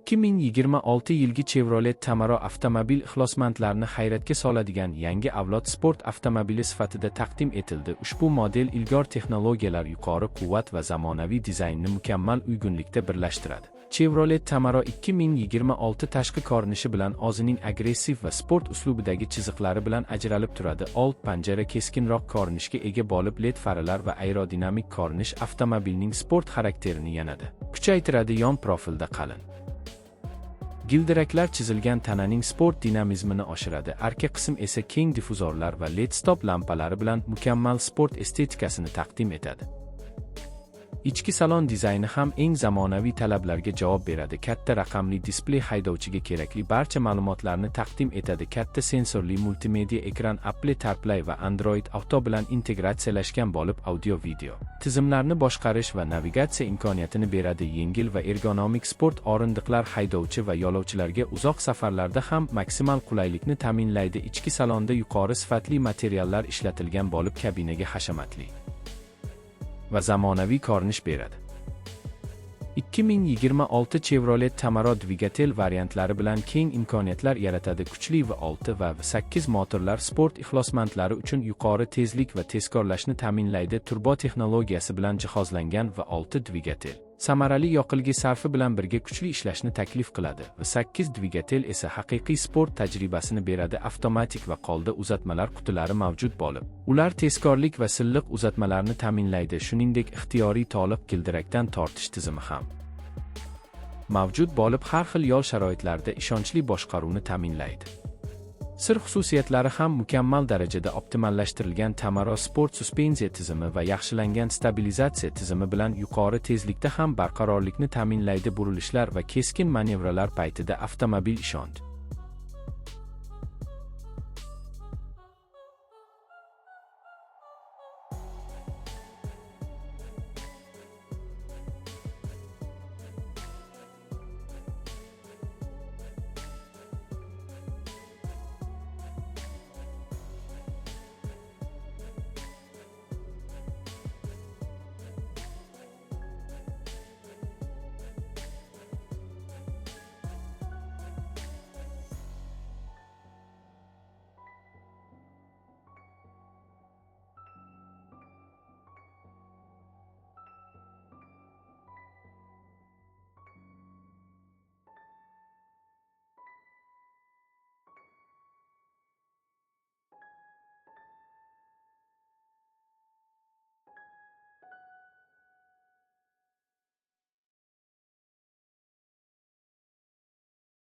2026 yilgi Chevrolet Camaro avtomobil ixlosmandlarini hayratga soladigan yangi avlod sport avtomobili sifatida taqdim etildi. Ushbu model ilg'or texnologiyalar, yuqori quvvat va zamonaviy dizaynni mukammal uyg'unlikda birlashtiradi. Chevrolet Camaro 2026 tashqi ko'rinishi bilan o'zining agressiv va sport uslubidagi chiziqlari bilan ajralib turadi. Old panjara keskinroq ko'rinishga ega bo'lib, LED farlar va aerodinamik ko'rinish avtomobilning sport xarakterini yanada kuchaytiradi. Yon profilda qalin gildiraklar chizilgan tananing sport dinamizmini oshiradi. Arka qism esa keng difuzorlar va LED stop lampalari bilan mukammal sport estetikasini taqdim etadi. Ichki salon dizayni ham eng zamonaviy talablarga javob beradi. Katta raqamli displey haydovchiga kerakli barcha ma'lumotlarni taqdim etadi. Katta sensorli multimedia ekran Apple CarPlay va Android Auto bilan integratsiyalashgan bo'lib, audio-video tizimlarni boshqarish va navigatsiya imkoniyatini beradi. Yengil va ergonomik sport o'rindiqlar haydovchi va yo'lovchilarga uzoq safarlarda ham maksimal qulaylikni ta'minlaydi. Ichki salonda yuqori sifatli materiallar ishlatilgan bo'lib, kabinaga hashamatli va zamonaviy ko'rinish beradi. 2026 Chevrolet Camaro dvigatel variantlari bilan keng imkoniyatlar yaratadi. Kuchli V6 va V8 motorlar sport ixlosmandlari uchun yuqori tezlik va tezkorlashni ta'minlaydi. Turbo texnologiyasi bilan jihozlangan V6 dvigatel samarali yoqilg'i sarfi bilan birga kuchli ishlashni taklif qiladi. V8 dvigatel esa haqiqiy sport tajribasini beradi. Avtomatik va qo'lda uzatmalar qutilari mavjud bo'lib, ular tezkorlik va silliq uzatmalarni ta'minlaydi. Shuningdek, ixtiyoriy to'liq gildirakdan tortish tizimi ham mavjud bo'lib, har xil yo'l sharoitlarida ishonchli boshqaruvni ta'minlaydi. Sir xususiyatlari ham mukammal darajada optimallashtirilgan. Camaro sport suspenziya tizimi va yaxshilangan stabilizatsiya tizimi bilan yuqori tezlikda ham barqarorlikni ta'minlaydi. Burilishlar va keskin manevralar paytida avtomobil ishonch